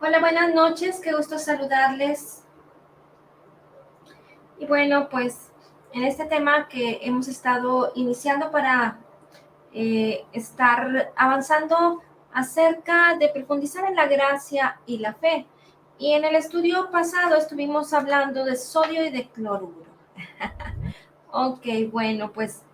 Hola, buenas noches, qué gusto saludarles. Y bueno, pues en este tema que hemos estado iniciando para estar avanzando acerca de profundizar en la gracia y la fe. Y en el estudio pasado estuvimos hablando de sodio y de cloruro. Ok, bueno, pues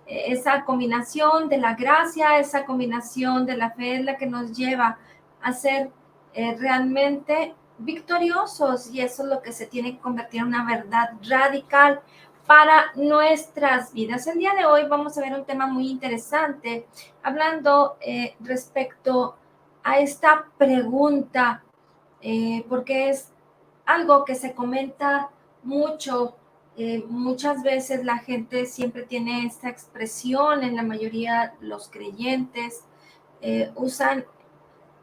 esa combinación de la gracia, esa combinación de la fe es la que nos lleva a ser realmente victoriosos, y eso es lo que se tiene que convertir en una verdad radical para nuestras vidas. El día de hoy vamos a ver un tema muy interesante, hablando respecto a esta pregunta, porque es algo que se comenta mucho. Muchas veces la gente siempre tiene esta expresión, en la mayoría los creyentes usan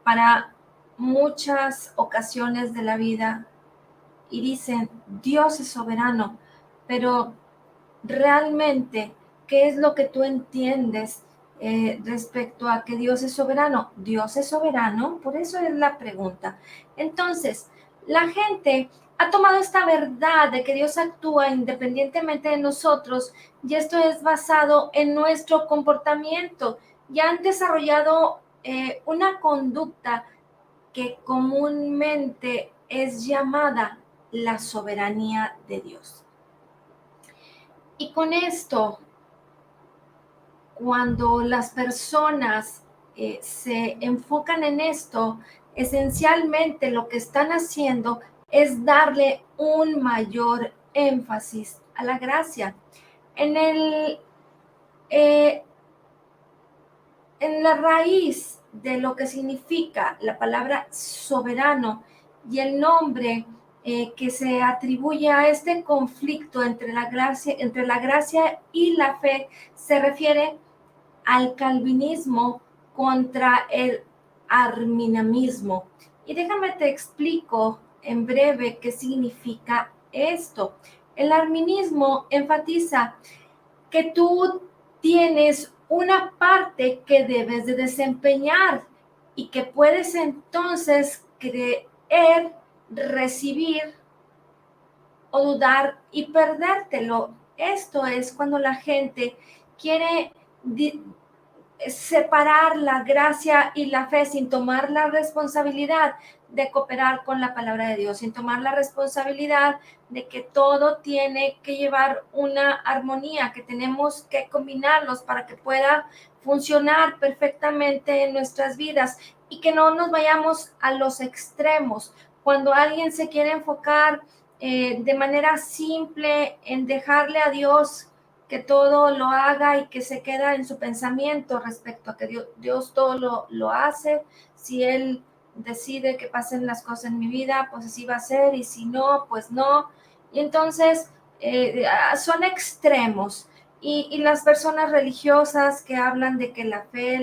para muchas ocasiones de la vida y dicen, Dios es soberano, pero realmente, ¿qué es lo que tú entiendes respecto a que Dios es soberano? Dios es soberano, por eso es la pregunta. Entonces, la gente ha tomado esta verdad de que Dios actúa independientemente de nosotros, y esto es basado en nuestro comportamiento, y han desarrollado una conducta que comúnmente es llamada la soberanía de Dios. Y con esto, cuando las personas se enfocan en esto, esencialmente lo que están haciendo es darle un mayor énfasis a la gracia. En eh, en la raíz de lo que significa la palabra soberano y el nombre que se atribuye a este conflicto entre la gracia y la fe, se refiere al calvinismo contra el arminianismo. Y déjame te explico en breve qué significa esto. El arminianismo enfatiza que tú tienes una parte que debes de desempeñar y que puedes entonces creer, recibir o dudar y perdértelo. Esto es cuando la gente quiere separar la gracia y la fe sin tomar la responsabilidad de cooperar con la palabra de Dios, sin tomar la responsabilidad de que todo tiene que llevar una armonía, que tenemos que combinarlos para que pueda funcionar perfectamente en nuestras vidas, y que no nos vayamos a los extremos. Cuando alguien se quiere enfocar de manera simple en dejarle a Dios que todo lo haga y que se queda en su pensamiento respecto a que Dios todo lo hace. Si Él decide que pasen las cosas en mi vida, pues así va a ser, y si no, pues no. Y entonces son extremos. Y las personas religiosas que hablan de que la fe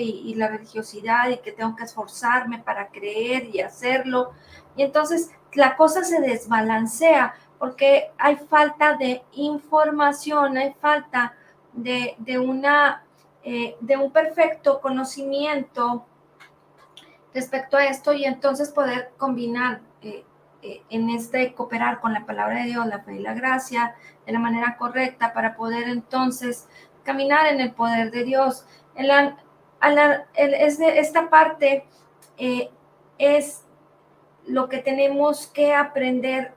y la religiosidad, y que tengo que esforzarme para creer y hacerlo, y entonces la cosa se desbalancea porque hay falta de información, hay falta de un perfecto conocimiento respecto a esto, y entonces poder combinar en cooperar con la palabra de Dios, la fe y la gracia de la manera correcta, para poder entonces caminar en el poder de Dios. Esta parte es lo que tenemos que aprender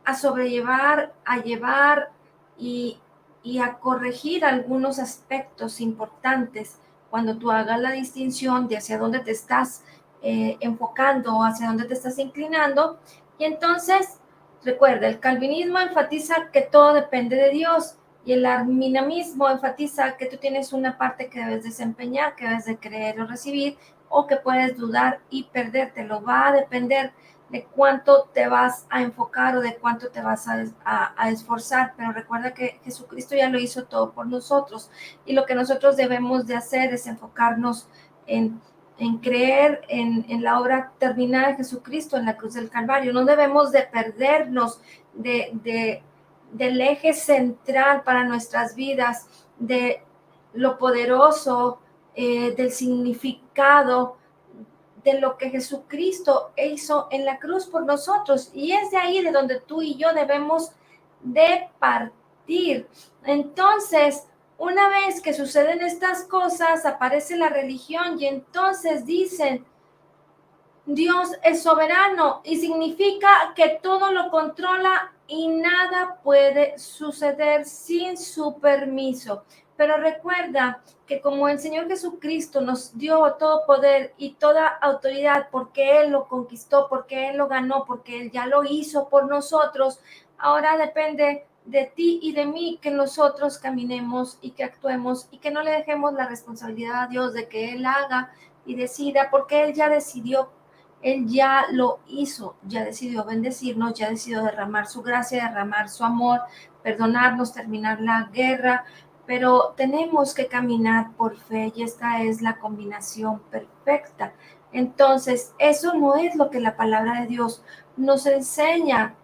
a sobrellevar, a llevar y, y a corregir algunos aspectos importantes cuando tú hagas la distinción de hacia dónde te estás enfocando o hacia dónde te estás inclinando. Y entonces, recuerda, el calvinismo enfatiza que todo depende de Dios, y el arminianismo enfatiza que tú tienes una parte que debes desempeñar, que debes de creer o recibir, o que puedes dudar y perdértelo. Va a depender de cuánto te vas a enfocar o de cuánto te vas a esforzar, pero recuerda que Jesucristo ya lo hizo todo por nosotros, y lo que nosotros debemos de hacer es enfocarnos en creer en la obra terminada de Jesucristo en la cruz del Calvario. No debemos de perdernos del eje central para nuestras vidas, de lo poderoso, del significado de lo que Jesucristo hizo en la cruz por nosotros. Y es de ahí de donde tú y yo debemos de partir. Entonces, una vez que suceden estas cosas, aparece la religión y entonces dicen, Dios es soberano y significa que todo lo controla y nada puede suceder sin su permiso. Pero recuerda que como el Señor Jesucristo nos dio todo poder y toda autoridad porque Él lo conquistó, porque Él lo ganó, porque Él ya lo hizo por nosotros, ahora depende de ti y de mí que nosotros caminemos y que actuemos y que no le dejemos la responsabilidad a Dios de que Él haga y decida, porque Él ya decidió. Él ya lo hizo, ya decidió bendecirnos, ya decidió derramar su gracia, derramar su amor, perdonarnos, terminar la guerra, pero tenemos que caminar por fe y esta es la combinación perfecta. Entonces, eso no es lo que la palabra de Dios nos enseña.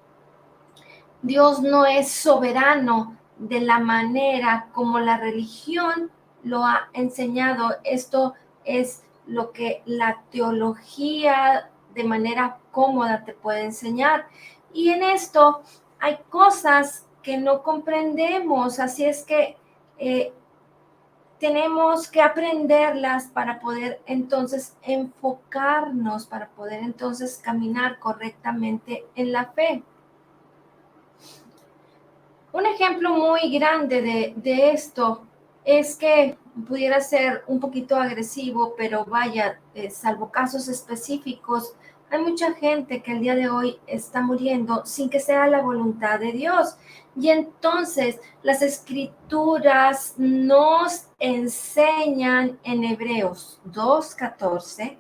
Dios no es soberano de la manera como la religión lo ha enseñado. Esto es lo que la teología de manera cómoda te puede enseñar. Y en esto hay cosas que no comprendemos, así es que tenemos que aprenderlas para poder entonces enfocarnos, para poder entonces caminar correctamente en la fe. Un ejemplo muy grande de esto es que pudiera ser un poquito agresivo, pero vaya, salvo casos específicos, hay mucha gente que el día de hoy está muriendo sin que sea la voluntad de Dios. Y entonces las escrituras nos enseñan en Hebreos 2:14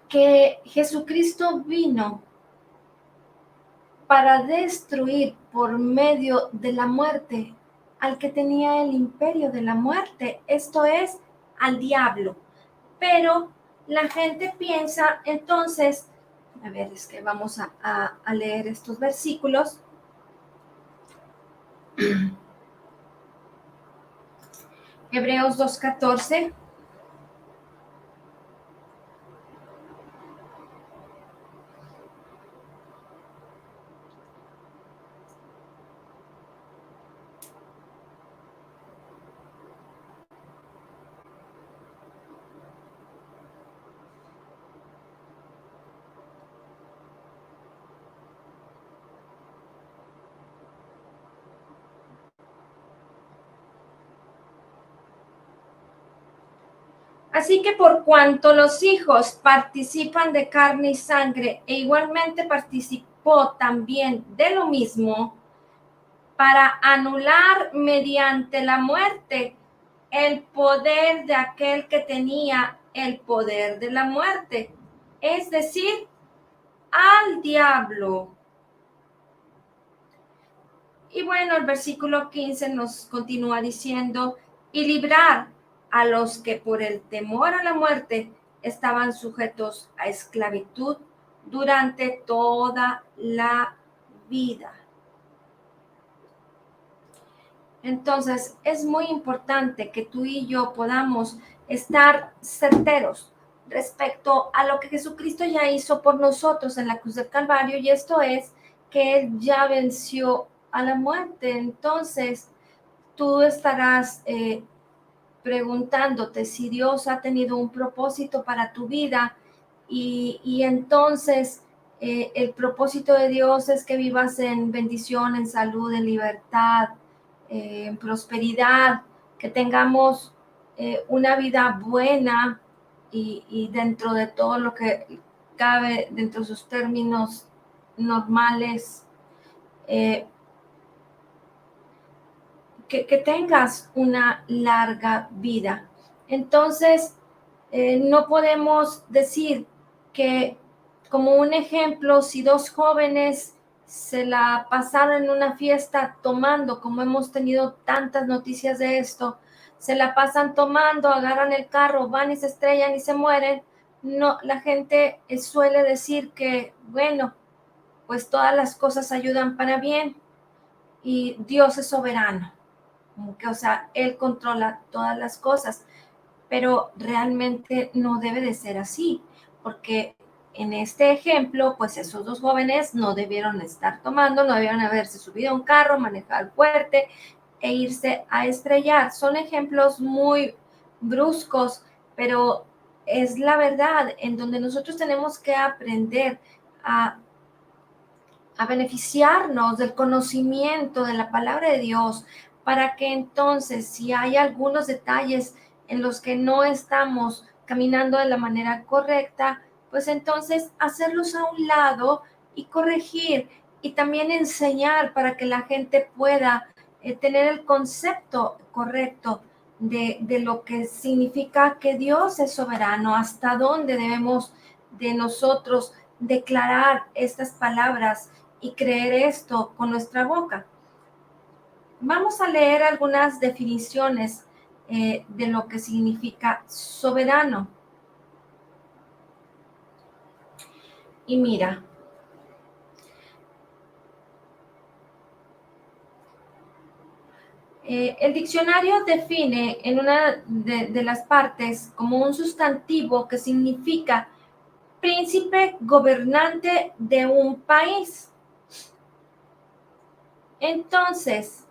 que Jesucristo vino para destruir por medio de la muerte al que tenía el imperio de la muerte, esto es, al diablo. Pero la gente piensa entonces, a ver, es que vamos a leer estos versículos. Hebreos 2:14. Así que por cuanto los hijos participan de carne y sangre, e igualmente participó también de lo mismo, para anular mediante la muerte el poder de aquel que tenía el poder de la muerte, es decir, al diablo. Y bueno, el versículo 15 nos continúa diciendo, y librar a los que por el temor a la muerte estaban sujetos a esclavitud durante toda la vida. Entonces, es muy importante que tú y yo podamos estar certeros respecto a lo que Jesucristo ya hizo por nosotros en la cruz del Calvario, y esto es que Él ya venció a la muerte. Entonces, tú estarás preguntándote si Dios ha tenido un propósito para tu vida y entonces el propósito de Dios es que vivas en bendición, en salud, en libertad, en prosperidad, que tengamos una vida buena y dentro de todo lo que cabe, dentro de sus términos normales, eh, que tengas una larga vida. Entonces, no podemos decir que, como un ejemplo, si dos jóvenes se la pasaron en una fiesta tomando, como hemos tenido tantas noticias de esto, se la pasan tomando, agarran el carro, van y se estrellan y se mueren, no, la gente suele decir que, bueno, pues todas las cosas ayudan para bien y Dios es soberano, como que, o sea, Él controla todas las cosas. pero realmente no debe de ser así, porque en este ejemplo, pues esos dos jóvenes no debieron estar tomando, no debieron haberse subido a un carro, manejar fuerte e irse a estrellar. Son ejemplos muy bruscos, pero es la verdad en donde nosotros tenemos que aprender a beneficiarnos del conocimiento de la palabra de Dios, para que entonces, si hay algunos detalles en los que no estamos caminando de la manera correcta, pues entonces hacerlos a un lado y corregir y también enseñar para que la gente pueda tener el concepto correcto de lo que significa que Dios es soberano, hasta dónde debemos de nosotros declarar estas palabras y creer esto con nuestra boca. Vamos a leer algunas definiciones de lo que significa soberano. Y mira, el diccionario define en una de las partes como un sustantivo que significa príncipe gobernante de un país. Entonces,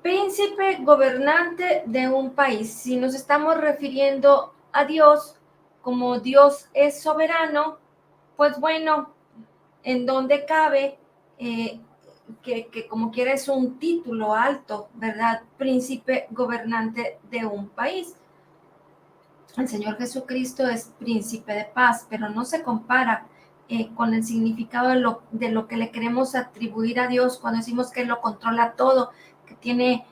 príncipe gobernante de un país. Si nos estamos refiriendo a Dios, como Dios es soberano, pues bueno, en donde cabe que como quiera es un título alto, ¿verdad? Príncipe gobernante de un país. El Señor Jesucristo es príncipe de paz, pero no se compara con el significado de lo que le queremos atribuir a Dios cuando decimos que Él lo controla todo, que tiene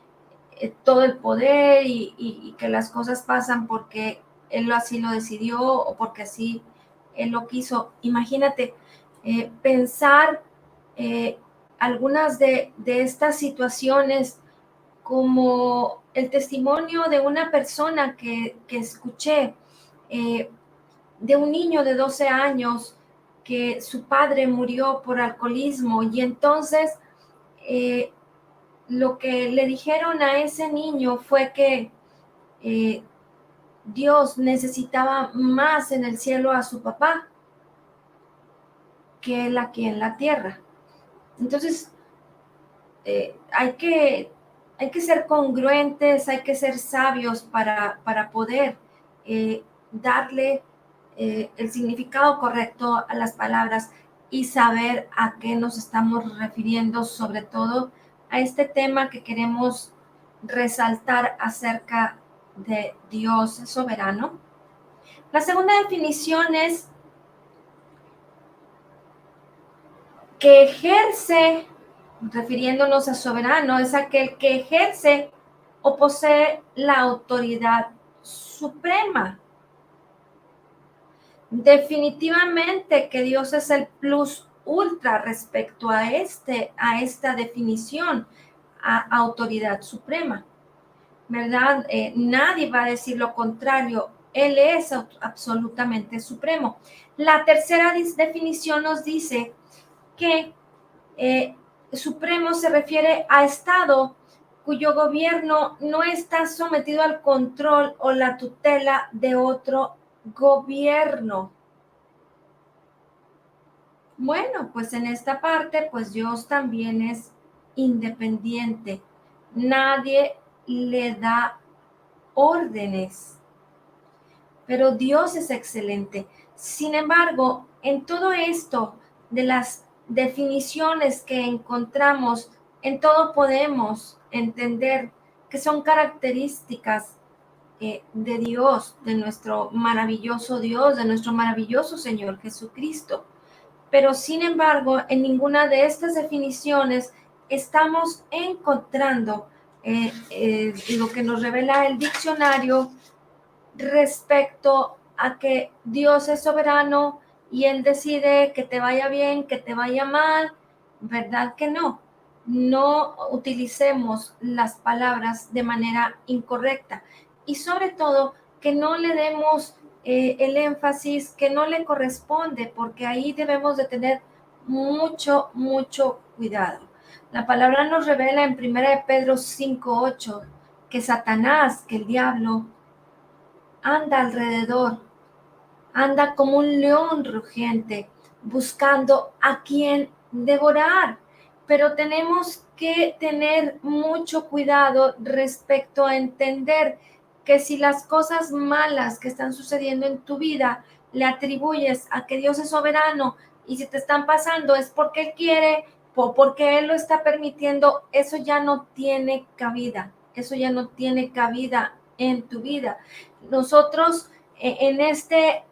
todo el poder y que las cosas pasan porque Él así lo decidió o porque así Él lo quiso. Imagínate pensar algunas de estas situaciones como el testimonio de una persona que escuché, de un niño de 12 años que su padre murió por alcoholismo y entonces lo que le dijeron a ese niño fue que Dios necesitaba más en el cielo a su papá que él aquí en la tierra. Entonces, hay que ser congruentes, hay que ser sabios para poder darle el significado correcto a las palabras y saber a qué nos estamos refiriendo, sobre todo a este tema que queremos resaltar acerca de Dios soberano. La segunda definición es que ejerce, refiriéndonos a soberano, es aquel que ejerce o posee la autoridad suprema. Definitivamente que Dios es el plus ultra respecto a esta definición, a autoridad suprema, ¿verdad? Nadie va a decir lo contrario. Él es absolutamente supremo. La tercera definición nos dice que supremo se refiere a Estado cuyo gobierno no está sometido al control o la tutela de otro gobierno. Bueno, pues en esta parte, pues Dios también es independiente. Nadie le da órdenes, pero Dios es excelente. Sin embargo, en todo esto de las definiciones que encontramos, en todo podemos entender que son características de Dios, de nuestro maravilloso Dios, de nuestro maravilloso Señor Jesucristo. Pero sin embargo, en ninguna de estas definiciones estamos encontrando lo que nos revela el diccionario respecto a que Dios es soberano y Él decide que te vaya bien, que te vaya mal, ¿verdad que no? No utilicemos las palabras de manera incorrecta y sobre todo que no le demos el énfasis que no le corresponde, porque ahí debemos de tener mucho cuidado. La palabra nos revela en 1 Pedro 5:8 que Satanás, que el diablo, anda alrededor, anda como un león rugiente, buscando a quien devorar. Pero tenemos que tener mucho cuidado respecto a entender que si las cosas malas que están sucediendo en tu vida le atribuyes a que Dios es soberano y si te están pasando es porque Él quiere o porque Él lo está permitiendo, eso ya no tiene cabida. Eso ya no tiene cabida en tu vida. Nosotros en este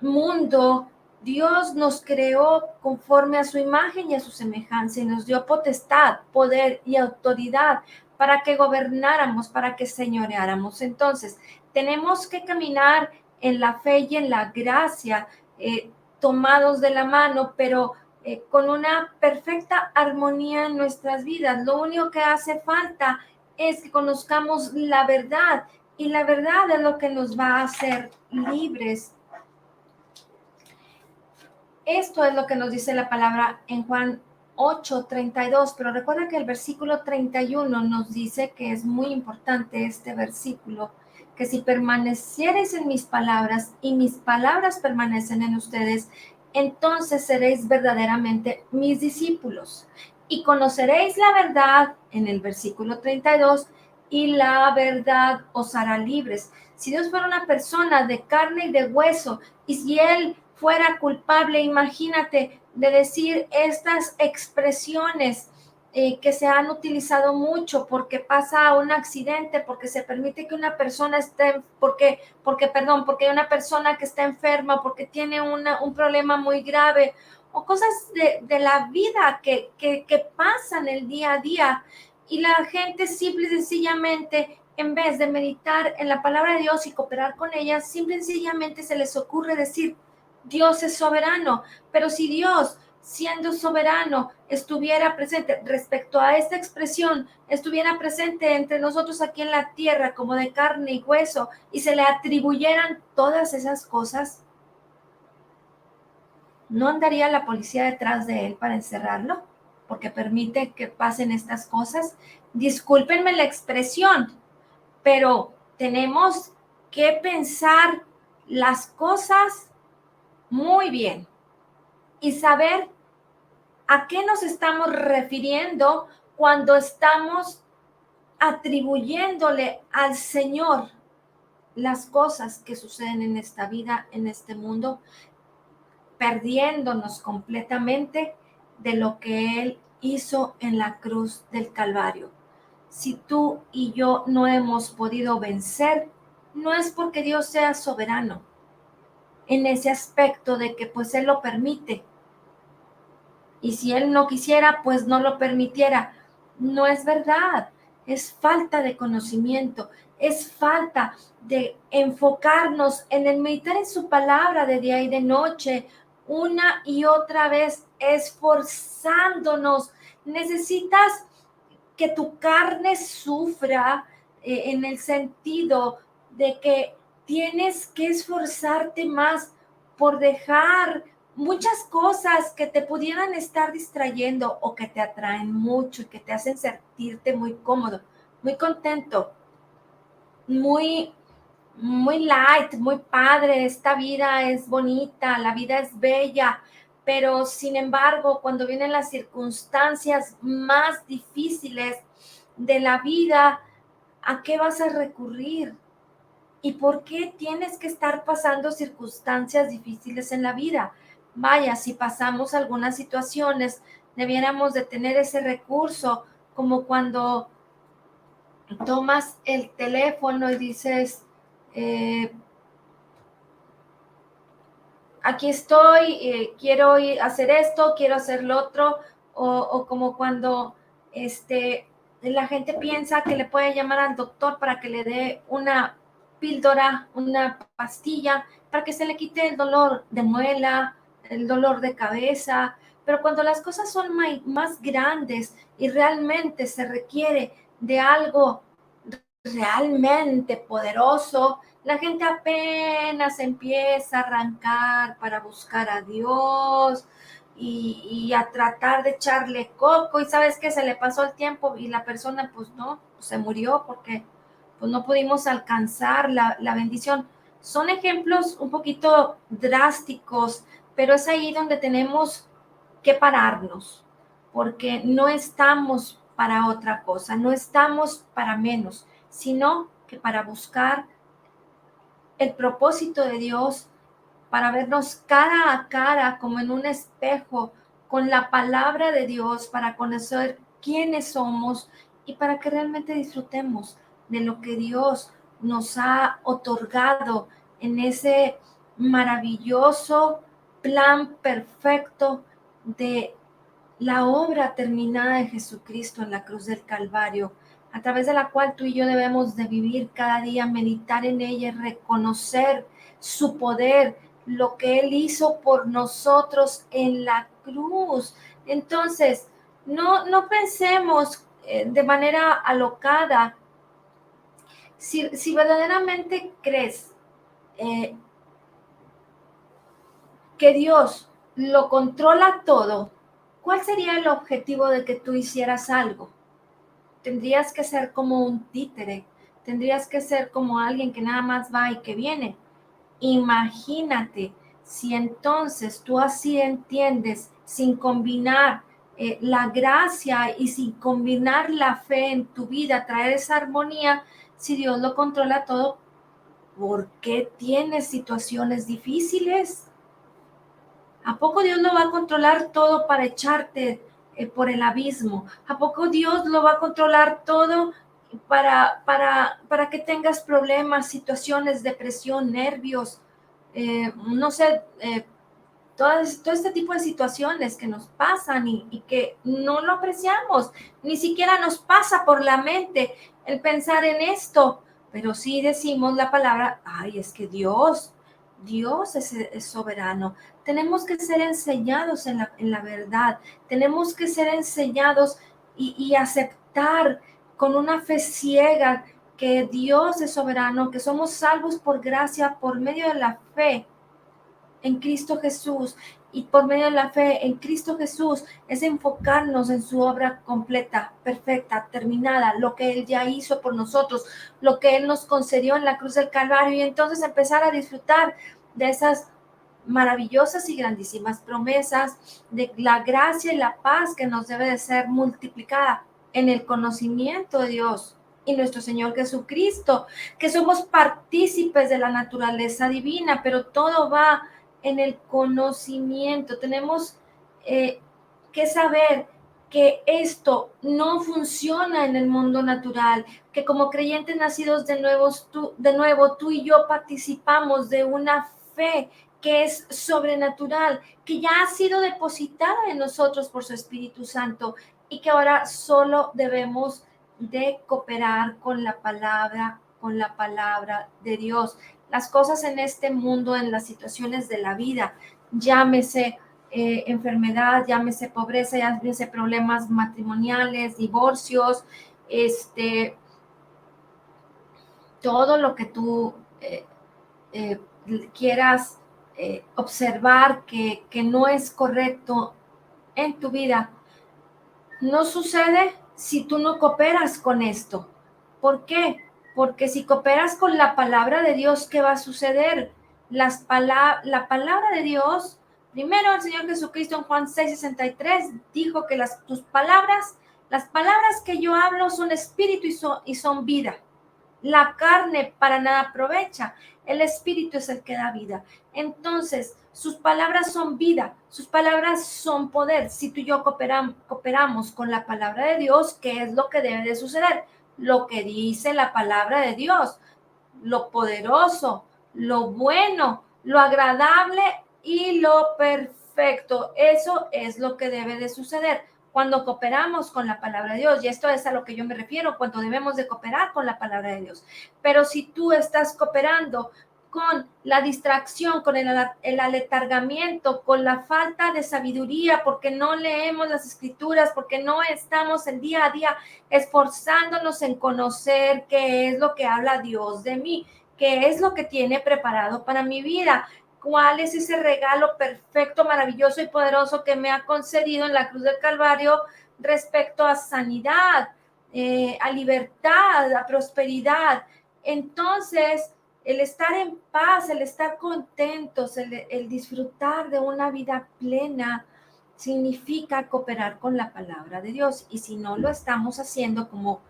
mundo, Dios nos creó conforme a su imagen y a su semejanza y nos dio potestad, poder y autoridad para que gobernáramos, para que señoreáramos. Entonces, tenemos que caminar en la fe y en la gracia, tomados de la mano, pero con una perfecta armonía en nuestras vidas. Lo único que hace falta es que conozcamos la verdad y la verdad es lo que nos va a hacer libres. Esto es lo que nos dice la palabra en Juan 8:32, pero recuerda que el versículo 31 nos dice que es muy importante este versículo, que si permaneciereis en mis palabras y mis palabras permanecen en ustedes, entonces seréis verdaderamente mis discípulos y conoceréis la verdad en el versículo 32 y la verdad os hará libres. Si Dios fuera una persona de carne y de hueso y si Él fuera culpable, imagínate, de decir estas expresiones que se han utilizado mucho porque pasa un accidente, porque se permite que una persona esté, porque hay una persona que está enferma, porque tiene un problema muy grave, o cosas de la vida que pasan el día a día, y la gente simple y sencillamente, en vez de meditar en la palabra de Dios y cooperar con ella, simple y sencillamente se les ocurre decir, Dios es soberano, pero si Dios, siendo soberano, estuviera presente respecto a esta expresión, estuviera presente entre nosotros aquí en la tierra como de carne y hueso y se le atribuyeran todas esas cosas, ¿no andaría la policía detrás de él para encerrarlo? Porque permite que pasen estas cosas. Discúlpenme la expresión, pero tenemos que pensar las cosas muy bien y saber a qué nos estamos refiriendo cuando estamos atribuyéndole al Señor las cosas que suceden en esta vida, en este mundo, perdiéndonos completamente de lo que Él hizo en la cruz del Calvario. Si tú y yo no hemos podido vencer, no es porque Dios sea soberano en ese aspecto de que pues Él lo permite, y si Él no quisiera, pues no lo permitiera. No es verdad, es falta de conocimiento, es falta de enfocarnos en el meditar en su palabra de día y de noche, una y otra vez, esforzándonos. Necesitas que tu carne sufra en el sentido de que tienes que esforzarte más por dejar muchas cosas que te pudieran estar distrayendo o que te atraen mucho y que te hacen sentirte muy cómodo, muy contento, muy, muy light, muy padre. Esta vida es bonita, la vida es bella, pero sin embargo, cuando vienen las circunstancias más difíciles de la vida, ¿a qué vas a recurrir? ¿Y por qué tienes que estar pasando circunstancias difíciles en la vida? Vaya, si pasamos algunas situaciones, debiéramos de tener ese recurso, como cuando tomas el teléfono y dices, eh, aquí estoy, quiero hacer esto, quiero hacer lo otro, o como cuando la gente piensa que le puede llamar al doctor para que le dé una píldora, una pastilla, para que se le quite el dolor de muela, el dolor de cabeza, pero cuando las cosas son más grandes y realmente se requiere de algo realmente poderoso, la gente apenas empieza a arrancar para buscar a Dios y a tratar de echarle coco, y sabes que se le pasó el tiempo y la persona pues no, se murió porque pues no pudimos alcanzar la bendición. Son ejemplos un poquito drásticos, pero es ahí donde tenemos que pararnos, porque no estamos para otra cosa, no estamos para menos, sino que para buscar el propósito de Dios, para vernos cara a cara como en un espejo con la palabra de Dios, para conocer quiénes somos y para que realmente disfrutemos de lo que Dios nos ha otorgado en ese maravilloso plan perfecto de la obra terminada de Jesucristo en la cruz del Calvario, a través de la cual tú y yo debemos de vivir cada día, meditar en ella y reconocer su poder, lo que Él hizo por nosotros en la cruz. Entonces, no pensemos de manera alocada. Si verdaderamente crees eh, que Dios lo controla todo, ¿cuál sería el objetivo de que tú hicieras algo? Tendrías que ser como un títere, tendrías que ser como alguien que nada más va y que viene. Imagínate si entonces tú así entiendes, sin combinar la gracia y sin combinar la fe en tu vida, traer esa armonía, si Dios lo controla todo, ¿por qué tienes situaciones difíciles? ¿A poco Dios lo va a controlar todo para echarte por el abismo? ¿A poco Dios lo va a controlar todo para que tengas problemas, situaciones, depresión, nervios, no sé, todo este tipo de situaciones que nos pasan y que no lo apreciamos? Ni siquiera nos pasa por la mente el pensar en esto, pero sí decimos la palabra, ay, es que Dios es soberano. Tenemos que ser enseñados en la verdad, tenemos que ser enseñados y aceptar con una fe ciega que Dios es soberano, que somos salvos por gracia, por medio de la fe en Cristo Jesús, y por medio de la fe en Cristo Jesús es enfocarnos en su obra completa, perfecta, terminada, lo que Él ya hizo por nosotros, lo que Él nos concedió en la cruz del Calvario, y entonces empezar a disfrutar de esas maravillosas y grandísimas promesas de la gracia y la paz que nos debe de ser multiplicada en el conocimiento de Dios y nuestro Señor Jesucristo, que somos partícipes de la naturaleza divina, pero todo va en el conocimiento. Tenemos que saber que esto no funciona en el mundo natural, que como creyentes nacidos de nuevo, tú y yo participamos de una fe que es sobrenatural, que ya ha sido depositada en nosotros por su Espíritu Santo y que ahora solo debemos de cooperar con la palabra de Dios. Las cosas en este mundo, en las situaciones de la vida, llámese enfermedad, llámese pobreza, llámese problemas matrimoniales, divorcios, todo lo que tú eh, quieras observar que no es correcto en tu vida, no sucede si tú no cooperas con esto. ¿Por qué? Porque si cooperas con la palabra de Dios, ¿qué va a suceder? La palabra de Dios, primero el Señor Jesucristo en Juan 6:63 dijo que las palabras que yo hablo son espíritu y son vida. La carne para nada aprovecha, el espíritu es el que da vida. Entonces, sus palabras son vida, sus palabras son poder. Si tú y yo cooperamos con la palabra de Dios, ¿qué es lo que debe de suceder? Lo que dice la palabra de Dios, lo poderoso, lo bueno, lo agradable y lo perfecto. Eso es lo que debe de suceder cuando cooperamos con la palabra de Dios. Y esto es a lo que yo me refiero, cuando debemos de cooperar con la palabra de Dios. Pero si tú estás cooperando con la distracción, con el aletargamiento, con la falta de sabiduría, porque no leemos las escrituras, porque no estamos el día a día esforzándonos en conocer qué es lo que habla Dios de mí, qué es lo que tiene preparado para mi vida, cuál es ese regalo perfecto, maravilloso y poderoso que me ha concedido en la cruz del Calvario respecto a sanidad, a libertad, a prosperidad. Entonces, el estar en paz, el estar contentos, el disfrutar de una vida plena, significa cooperar con la palabra de Dios. Y si no lo estamos haciendo, como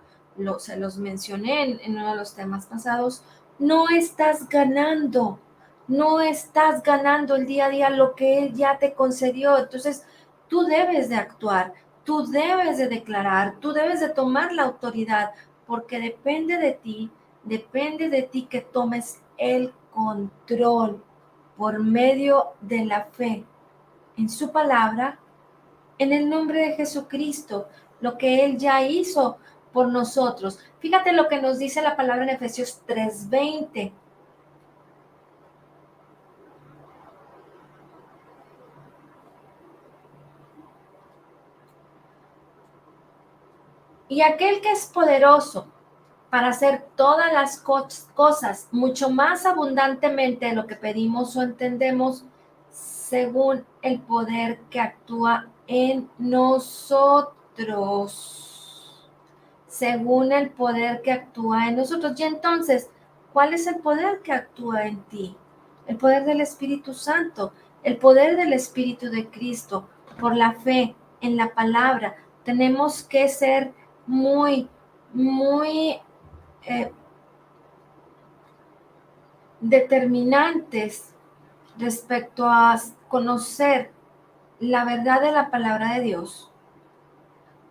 se los mencioné en uno de los temas pasados, no estás ganando, no estás ganando el día a día lo que Él ya te concedió. Entonces, tú debes de actuar, tú debes de declarar, tú debes de tomar la autoridad, porque depende de ti que tomes el control por medio de la fe en su palabra, en el nombre de Jesucristo, lo que Él ya hizo por nosotros. Fíjate lo que nos dice la palabra en Efesios 3:20. Y aquel que es poderoso para hacer todas las cosas mucho más abundantemente de lo que pedimos o entendemos, según el poder que actúa en nosotros. Según el poder que actúa en nosotros. Y entonces, ¿cuál es el poder que actúa en ti? El poder del Espíritu Santo, el poder del Espíritu de Cristo, por la fe en la palabra. Tenemos que ser muy, muy determinantes respecto a conocer la verdad de la palabra de Dios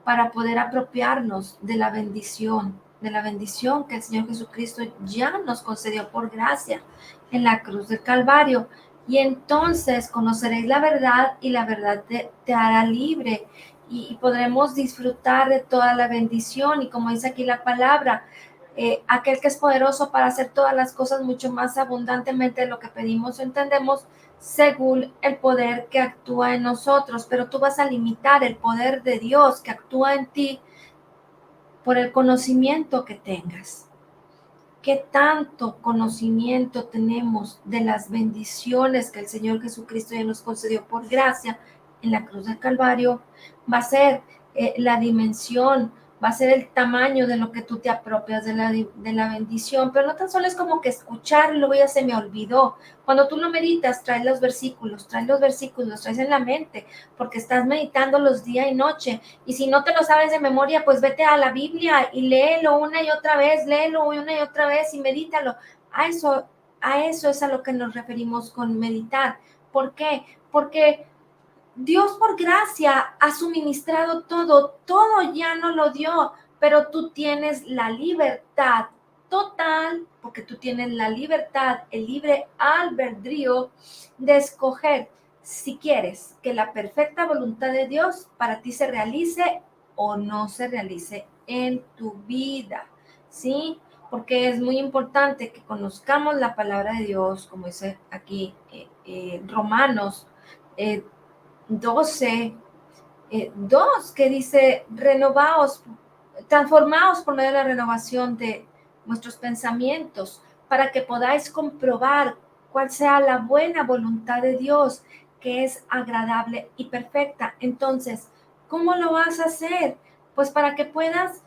para poder apropiarnos de la bendición que el Señor Jesucristo ya nos concedió por gracia en la cruz del Calvario. Y entonces conoceréis la verdad y la verdad te hará libre y podremos disfrutar de toda la bendición. Y como dice aquí la palabra, aquel que es poderoso para hacer todas las cosas mucho más abundantemente de lo que pedimos o entendemos, según el poder que actúa en nosotros. Pero tú vas a limitar el poder de Dios que actúa en ti por el conocimiento que tengas. ¿Qué tanto conocimiento tenemos de las bendiciones que el Señor Jesucristo ya nos concedió por gracia en la cruz del Calvario? Va a ser la dimensión, va a ser el tamaño de lo que tú te apropias de la bendición, pero no tan solo es como que escucharlo, ya se me olvidó. Cuando tú lo meditas, traes los versículos, traes en la mente, porque estás meditándolos día y noche. Y si no te lo sabes de memoria, pues vete a la Biblia y léelo una y otra vez, léelo una y otra vez y medítalo. A eso es a lo que nos referimos con meditar. ¿Por qué? Porque Dios por gracia ha suministrado todo, todo ya no lo dio, pero tú tienes la libertad total, porque tú tienes la libertad, el libre albedrío de escoger si quieres que la perfecta voluntad de Dios para ti se realice o no se realice en tu vida, ¿sí? Porque es muy importante que conozcamos la palabra de Dios, como dice aquí Romanos 12, 2, que dice, renovaos, transformaos por medio de la renovación de vuestros pensamientos, para que podáis comprobar cuál sea la buena voluntad de Dios, que es agradable y perfecta. Entonces, ¿cómo lo vas a hacer? Pues para que puedas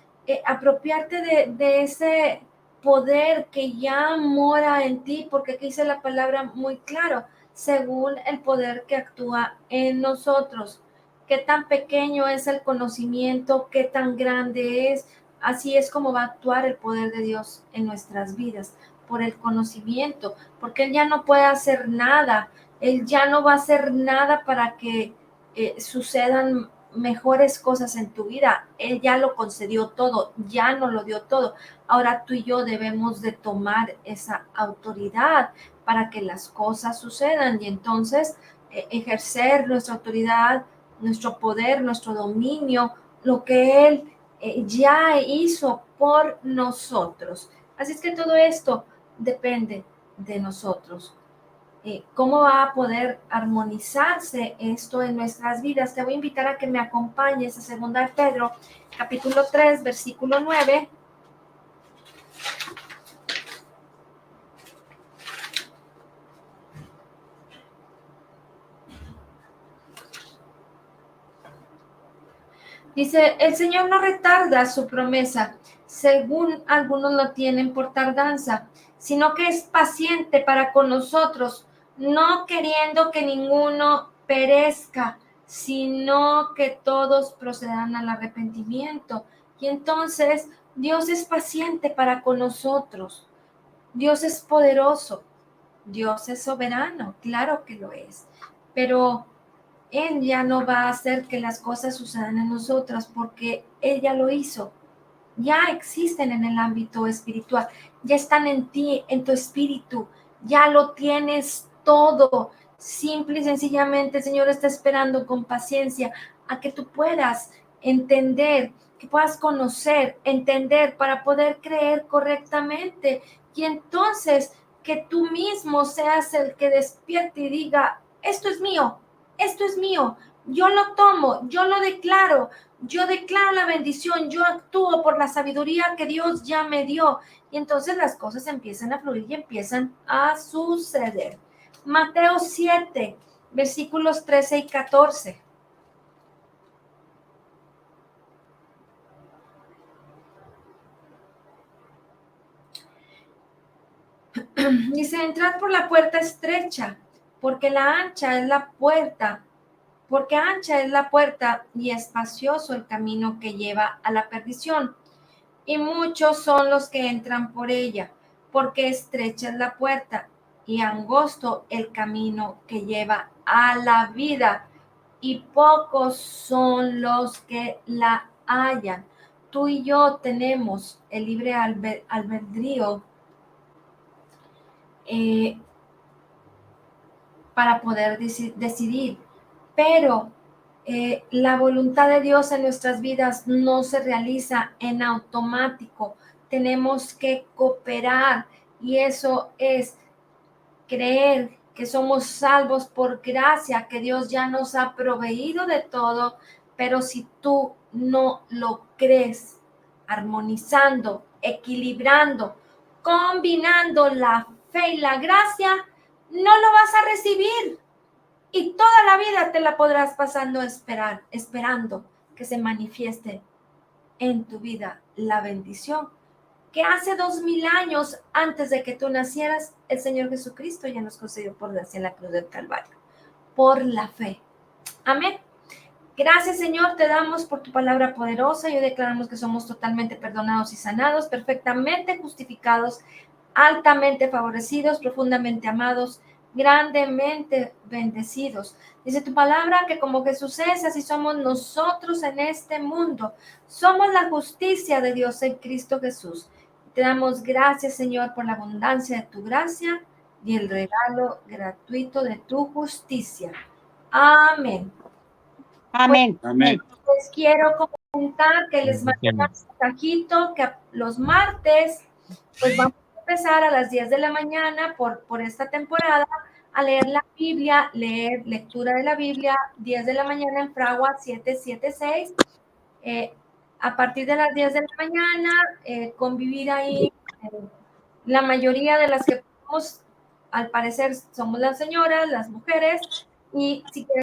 apropiarte de ese poder que ya mora en ti, porque aquí dice la palabra muy claro, según el poder que actúa en nosotros. Qué tan pequeño es el conocimiento, qué tan grande es. Así es como va a actuar el poder de Dios en nuestras vidas, por el conocimiento, porque Él ya no puede hacer nada, Él ya no va a hacer nada para que sucedan mejores cosas en tu vida. Él ya lo concedió todo, ya no lo dio todo. Ahora tú y yo debemos de tomar esa autoridad para que las cosas sucedan y entonces ejercer nuestra autoridad, nuestro poder, nuestro dominio, lo que Él ya hizo por nosotros. Así es que todo esto depende de nosotros. ¿Cómo va a poder armonizarse esto en nuestras vidas? Te voy a invitar a que me acompañes a 2 de Pedro, capítulo 3, versículo 9. Dice, el Señor no retarda su promesa, según algunos lo tienen por tardanza, sino que es paciente para con nosotros, no queriendo que ninguno perezca, sino que todos procedan al arrepentimiento. Y entonces Dios es paciente para con nosotros. Dios es poderoso. Dios es soberano, claro que lo es. Pero Él ya no va a hacer que las cosas sucedan en nosotras porque Él ya lo hizo. Ya existen en el ámbito espiritual, ya están en ti, en tu espíritu, ya lo tienes todo. Simple y sencillamente el Señor está esperando con paciencia a que tú puedas entender, que puedas conocer, entender para poder creer correctamente. Y entonces que tú mismo seas el que despierte y diga, esto es mío, yo lo tomo, yo lo declaro, yo declaro la bendición, yo actúo por la sabiduría que Dios ya me dio. Y entonces las cosas empiezan a fluir y empiezan a suceder. Mateo 7, versículos 13 y 14. Dice, entrad por la puerta estrecha, porque ancha es la puerta, y espacioso el camino que lleva a la perdición, y muchos son los que entran por ella, porque estrecha es la puerta y angosto el camino que lleva a la vida, y pocos son los que la hallan. Tú y yo tenemos el libre albedrío eh, para poder decidir, pero la voluntad de Dios en nuestras vidas no se realiza en automático. Tenemos que cooperar y eso es creer que somos salvos por gracia, que Dios ya nos ha proveído de todo, pero si tú no lo crees, armonizando, equilibrando, combinando la fe y la gracia, no lo vas a recibir y toda la vida te la podrás pasando esperando que se manifieste en tu vida la bendición que hace 2000 años antes de que tú nacieras, el Señor Jesucristo ya nos concedió por gracia en la cruz del Calvario, por la fe. Amén. Gracias, Señor, te damos por tu palabra poderosa y hoy declaramos que somos totalmente perdonados y sanados, perfectamente justificados, altamente favorecidos, profundamente amados, grandemente bendecidos. Dice tu palabra que como Jesús es, así somos nosotros en este mundo. Somos la justicia de Dios en Cristo Jesús. Te damos gracias, Señor, por la abundancia de tu gracia y el regalo gratuito de tu justicia. Amén. Amén. Pues, les quiero comentar que les mandé un mensajito que los martes, pues vamos a empezar a las 10 de la mañana por esta temporada a leer la Biblia, leer lectura de la Biblia, 10 de la mañana en Fragua 776. A partir de las 10 de la mañana, convivir ahí. La mayoría de las que podemos, al parecer, somos las señoras, las mujeres, y si quieren